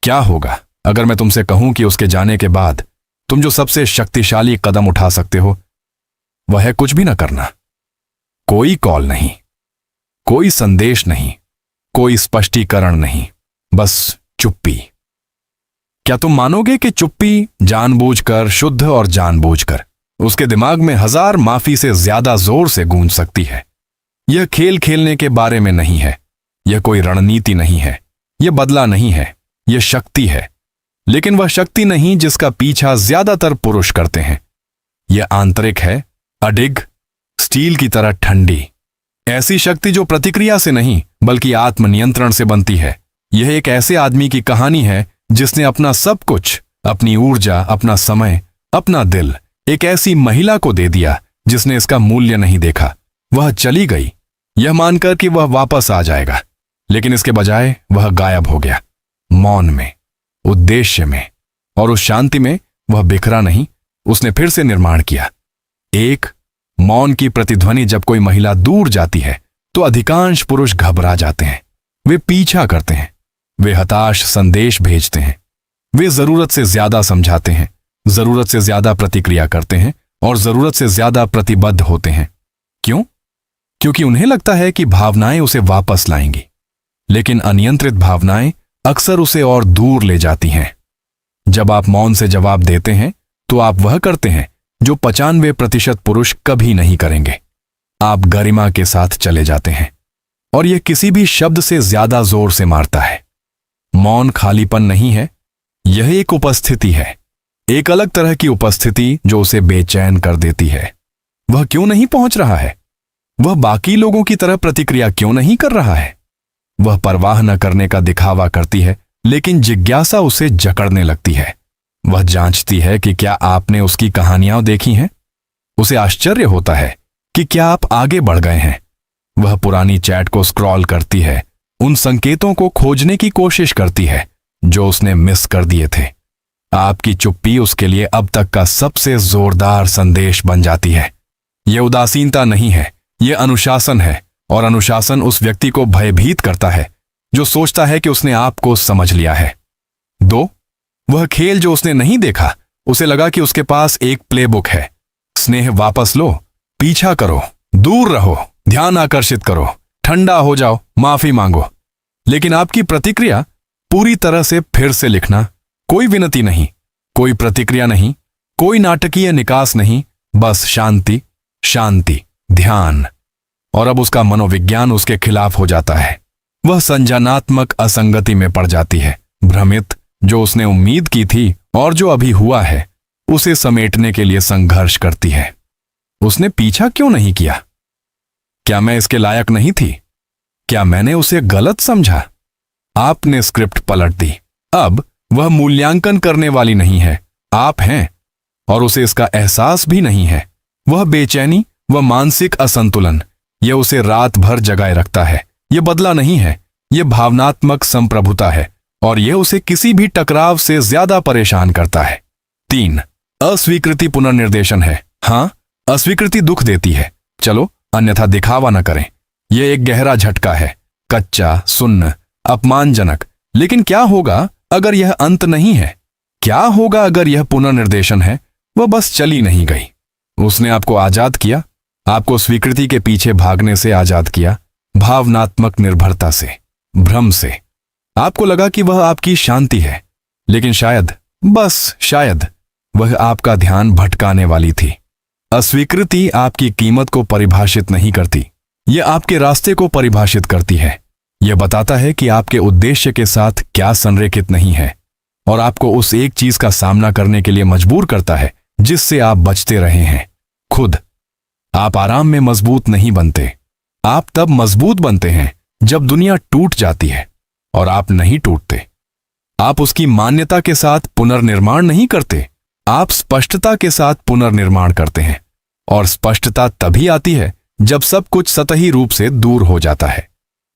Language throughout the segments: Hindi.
क्या होगा अगर मैं तुमसे कहूं कि उसके जाने के बाद तुम जो सबसे शक्तिशाली कदम उठा सकते हो वह है कुछ भी ना करना। कोई कॉल नहीं, कोई संदेश नहीं, कोई स्पष्टीकरण नहीं, बस चुप्पी। क्या तुम मानोगे कि चुप्पी जानबूझकर, शुद्ध और जानबूझकर उसके दिमाग में 1000 माफी से ज्यादा जोर से गूंज सकती है? यह खेल खेलने के बारे में नहीं है, यह कोई रणनीति नहीं है, यह बदला नहीं है, यह शक्ति है। लेकिन वह शक्ति नहीं जिसका पीछा ज्यादातर पुरुष करते हैं। यह आंतरिक है, अडिग, स्टील की तरह ठंडी, ऐसी शक्ति जो प्रतिक्रिया से नहीं बल्कि आत्मनियंत्रण से बनती है। यह एक ऐसे आदमी की कहानी है जिसने अपना सब कुछ, अपनी ऊर्जा, अपना समय, अपना दिल एक ऐसी महिला को दे दिया जिसने इसका मूल्य नहीं देखा। वह चली गई यह मानकर कि वह वापस आ जाएगा, लेकिन इसके बजाय वह गायब हो गया, मौन में, उद्देश्य में, और उस शांति में वह बिखरा नहीं, उसने फिर से निर्माण किया। एक मौन की प्रतिध्वनि। जब कोई महिला दूर जाती है तो अधिकांश पुरुष घबरा जाते हैं, वे पीछा करते हैं, वे हताश संदेश भेजते हैं, वे जरूरत से ज्यादा समझाते हैं, जरूरत से ज्यादा प्रतिक्रिया करते हैं और जरूरत से ज्यादा प्रतिबद्ध होते हैं। क्यों? क्योंकि उन्हें लगता है कि भावनाएं उसे वापस लाएंगी, लेकिन अनियंत्रित भावनाएं अक्सर उसे और दूर ले जाती हैं। जब आप मौन से जवाब देते हैं तो आप वह करते हैं जो 95% पुरुष कभी नहीं करेंगे। आप गरिमा के साथ चले जाते हैं और यह किसी भी शब्द से ज्यादा जोर से मारता है। मौन खालीपन नहीं है, यह एक उपस्थिति है, एक अलग तरह की उपस्थिति जो उसे बेचैन कर देती है। वह क्यों नहीं पहुंच रहा है? वह बाकी लोगों की तरह प्रतिक्रिया क्यों नहीं कर रहा है? वह परवाह न करने का दिखावा करती है, लेकिन जिज्ञासा उसे जकड़ने लगती है। वह जांचती है कि क्या आपने उसकी कहानियां देखी हैं? उसे आश्चर्य होता है कि क्या आप आगे बढ़ गए हैं। वह पुरानी चैट को स्क्रॉल करती है, उन संकेतों को खोजने की कोशिश करती है जो उसने मिस कर दिए थे। आपकी चुप्पी उसके लिए अब तक का सबसे जोरदार संदेश बन जाती है। यह उदासीनता नहीं है, यह अनुशासन है, और अनुशासन उस व्यक्ति को भयभीत करता है जो सोचता है कि उसने आपको समझ लिया है। 2, वह खेल जो उसने नहीं देखा, उसे लगा कि उसके पास एक प्लेबुक है। स्नेह वापस लो, पीछा करो, दूर रहो, ध्यान आकर्षित करो, ठंडा हो जाओ, माफी मांगो। लेकिन आपकी प्रतिक्रिया पूरी तरह से फिर से लिखना, कोई विनती नहीं, कोई प्रतिक्रिया नहीं, कोई नाटकीय निकास नहीं, बस शांति, शांति, ध्यान। और अब उसका मनोविज्ञान उसके खिलाफ हो जाता है। वह संज्ञानात्मक असंगति में पड़ जाती है, भ्रमित, जो उसने उम्मीद की थी और जो अभी हुआ है उसे समेटने के लिए संघर्ष करती है। उसने पीछा क्यों नहीं किया? क्या मैं इसके लायक नहीं थी? क्या मैंने उसे गलत समझा? आपने स्क्रिप्ट पलट दी। अब वह मूल्यांकन करने वाली नहीं है, आप हैं, और उसे इसका एहसास भी नहीं है। वह बेचैनी, वह मानसिक असंतुलन, यह उसे रात भर जगाए रखता है। यह बदला नहीं है, यह भावनात्मक संप्रभुता है, और यह उसे किसी भी टकराव से ज्यादा परेशान करता है। 3, अस्वीकृति पुनर्निर्देशन है। हाँ, अस्वीकृति दुख देती है, चलो अन्यथा दिखावा न करें। यह एक गहरा झटका है, कच्चा, सुन्न, अपमानजनक। लेकिन क्या होगा अगर यह अंत नहीं है? क्या होगा अगर यह पुनर्निर्देशन है? वह बस चली नहीं गई। उसने आपको आजाद किया, आपको स्वीकृति के पीछे भागने से आजाद किया, भावनात्मक निर्भरता से, भ्रम से। आपको लगा कि वह आपकी शांति है, लेकिन शायद, बस शायद, वह आपका ध्यान भटकाने वाली थी। अस्वीकृति आपकी कीमत को परिभाषित नहीं करती, यह आपके रास्ते को परिभाषित करती है। यह बताता है कि आपके उद्देश्य के साथ क्या संरेखित नहीं है, और आपको उस एक चीज का सामना करने के लिए मजबूर करता है जिससे आप बचते रहे हैं, खुद। आप आराम में मजबूत नहीं बनते, आप तब मजबूत बनते हैं जब दुनिया टूट जाती है, और आप नहीं टूटते। आप उसकी मान्यता के साथ पुनर्निर्माण नहीं करते, आप स्पष्टता के साथ पुनर्निर्माण करते हैं। और स्पष्टता तभी आती है जब सब कुछ सतही रूप से दूर हो जाता है।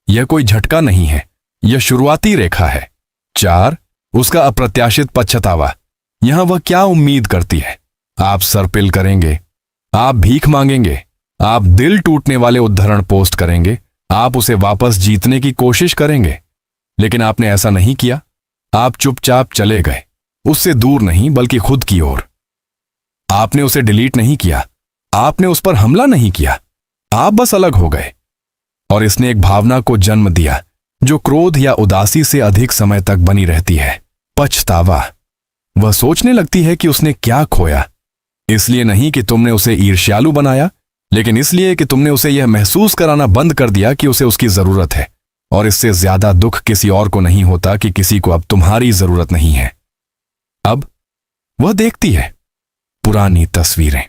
यह कोई झटका नहीं है, यह शुरुआती रेखा है। 4, उसका अप्रत्याशित पछतावा। यहां वह क्या उम्मीद करती है? आप सरपिल करेंगे, आप भीख मांगेंगे, आप दिल टूटने वाले उद्धरण पोस्ट करेंगे, आप उसे वापस जीतने की कोशिश करेंगे। लेकिन आपने ऐसा नहीं किया, आप चुपचाप चले गए, उससे दूर नहीं बल्कि खुद की ओर। आपने उसे डिलीट नहीं किया, आपने उस पर हमला नहीं किया, आप बस अलग हो गए। और इसने एक भावना को जन्म दिया जो क्रोध या उदासी से अधिक समय तक बनी रहती है, पछतावा। वह सोचने लगती है कि उसने क्या खोया, इसलिए नहीं कि तुमने उसे ईर्ष्यालु बनाया, लेकिन इसलिए कि तुमने उसे यह महसूस कराना बंद कर दिया कि उसे उसकी जरूरत है। और इससे ज्यादा दुख किसी और को नहीं होता कि किसी को अब तुम्हारी जरूरत नहीं है। अब वह देखती है पुरानी तस्वीरें,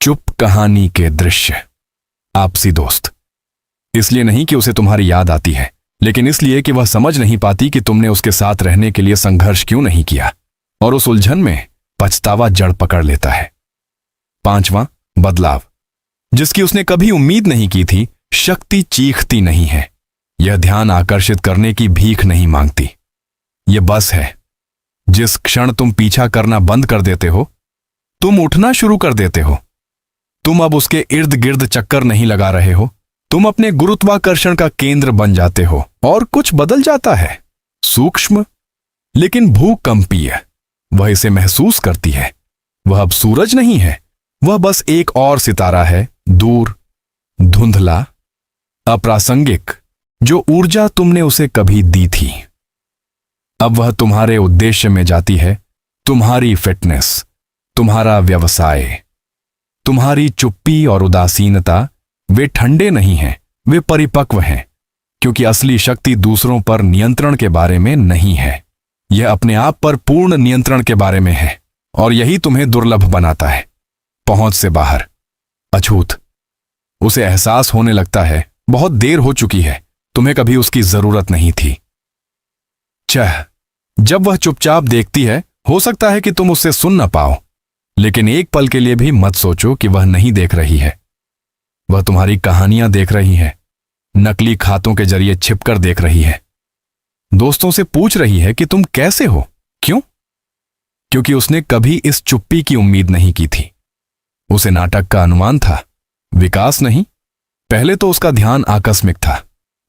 चुप कहानी के दृश्य, आपसी दोस्त। इसलिए नहीं कि उसे तुम्हारी याद आती है, लेकिन इसलिए कि वह समझ नहीं पाती कि तुमने उसके साथ रहने के लिए संघर्ष क्यों नहीं किया। और उस उलझन में पछतावा जड़ पकड़ लेता है। 5वां, बदलाव। जिसकी उसने कभी उम्मीद नहीं की थी, शक्ति चीखती नहीं है। यह ध्यान आकर्षित करने की भीख नहीं मांगती। यह बस है। जिस क्षण तुम पीछा करना बंद कर देते हो, तुम उठना शुरू कर देते हो। तुम अब उसके इर्द गिर्द चक्कर नहीं लगा रहे हो, तुम अपने गुरुत्वाकर्षण का केंद्र बन जाते हो और कुछ बदल जाता है, सूक्ष्म लेकिन भूकंपीय। वह इसे महसूस करती है। वह अब सूरज नहीं है, वह बस एक और सितारा है, दूर, धुंधला, अप्रासंगिक, जो ऊर्जा तुमने उसे कभी दी थी। अब वह तुम्हारे उद्देश्य में जाती है, तुम्हारी फिटनेस, तुम्हारा व्यवसाय, तुम्हारी चुप्पी और उदासीनता। वे ठंडे नहीं हैं, वे परिपक्व हैं, क्योंकि असली शक्ति दूसरों पर नियंत्रण के बारे में नहीं है। यह अपने आप पर पूर्ण नियंत्रण के बारे में है, और यही तुम्हें दुर्लभ बनाता है, पहुंच से बाहर, अछूत। उसे एहसास होने लगता है बहुत देर हो चुकी है, तुम्हें कभी उसकी जरूरत नहीं थी। जब वह चुपचाप देखती है, हो सकता है कि तुम उससे सुन न पाओ, लेकिन एक पल के लिए भी मत सोचो कि वह नहीं देख रही है। वह तुम्हारी कहानियां देख रही है, नकली खातों के जरिए छिपकर देख रही है, दोस्तों से पूछ रही है कि तुम कैसे हो। क्यों? क्योंकि उसने कभी इस चुप्पी की उम्मीद नहीं की थी। उसे नाटक का अनुमान था, विकास नहीं। पहले तो उसका ध्यान आकस्मिक था,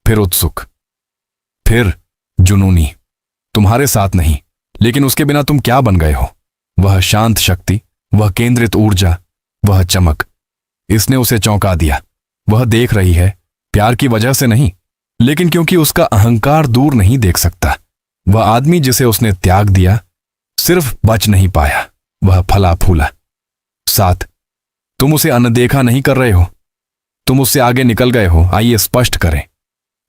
फिर उत्सुक, फिर जुनूनी। तुम्हारे साथ नहीं, लेकिन उसके बिना तुम क्या बन गए हो? वह शांत शक्ति, वह केंद्रित ऊर्जा, वह चमक। इसने उसे चौंका दिया। वह देख रही है, प्यार की वजह से नहीं, लेकिन क्योंकि उसका अहंकार दूर नहीं देख सकता। वह आदमी जिसे उसने त्याग दिया सिर्फ बच नहीं पाया, वह फला फूला। 7, तुम उसे अनदेखा नहीं कर रहे हो, तुम उससे आगे निकल गए हो। आइए स्पष्ट करें,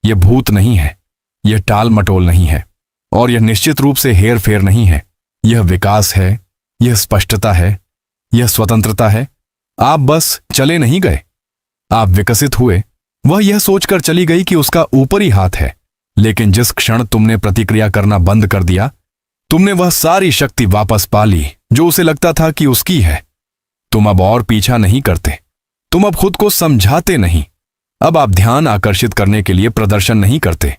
यह भूत नहीं है, यह टाल मटोल नहीं है, और यह निश्चित रूप से हेर फेर नहीं है। यह विकास है, यह स्पष्टता है, यह स्वतंत्रता है। आप बस चले नहीं गए, आप विकसित हुए। वह यह सोचकर चली गई कि उसका ऊपरी हाथ है, लेकिन जिस क्षण तुमने प्रतिक्रिया करना बंद कर दिया, तुमने वह सारी शक्ति वापस पा ली जो उसे लगता था कि उसकी है। तुम अब और पीछा नहीं करते, तुम अब खुद को समझाते नहीं। अब आप ध्यान आकर्षित करने के लिए प्रदर्शन नहीं करते,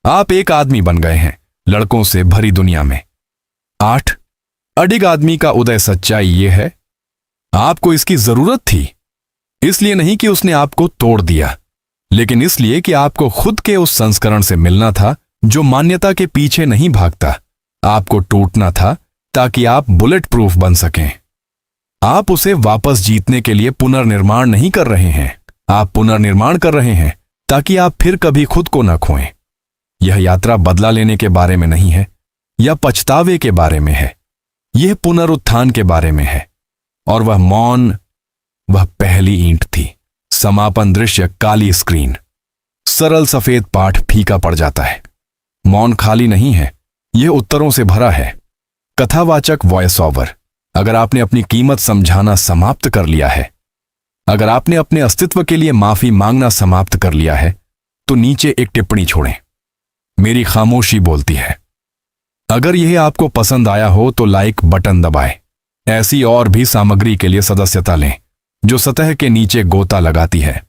आप एक आदमी बन गए हैं लड़कों से भरी दुनिया में। 8, अडिग आदमी का उदय। सच्चाई यह है, आपको इसकी जरूरत थी, इसलिए नहीं कि उसने आपको तोड़ दिया, लेकिन इसलिए कि आपको खुद के उस संस्करण से मिलना था जो मान्यता के पीछे नहीं भागता। आपको टूटना था ताकि आप बुलेट प्रूफ बन सकें। आप उसे वापस जीतने के लिए पुनर्निर्माण नहीं कर रहे हैं, आप पुनर्निर्माण कर रहे हैं ताकि आप फिर कभी खुद को न खोएं। यह यात्रा बदला लेने के बारे में नहीं है या पछतावे के बारे में है, यह पुनरुत्थान के बारे में है। और वह मौन, वह पहली ईंट थी। समापन दृश्य, काली स्क्रीन, सरल सफेद पाठ फीका पड़ जाता है। मौन खाली नहीं है, यह उत्तरों से भरा है। कथावाचक वॉइस ओवर। अगर आपने अपनी कीमत समझाना समाप्त कर लिया है, अगर आपने अपने अस्तित्व के लिए माफी मांगना समाप्त कर लिया है, तो नीचे एक टिप्पणी छोड़ें। मेरी खामोशी बोलती है। अगर यह आपको पसंद आया हो तो लाइक बटन दबाएं। ऐसी और भी सामग्री के लिए सदस्यता लें जो सतह के नीचे गोता लगाती है।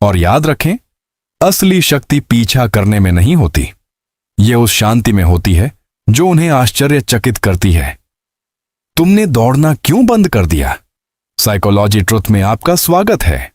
और याद रखें, असली शक्ति पीछा करने में नहीं होती, यह उस शांति में होती है जो उन्हें आश्चर्यचकित करती है। तुमने दौड़ना क्यों बंद कर दिया? साइकोलॉजी ट्रुथ में आपका स्वागत है।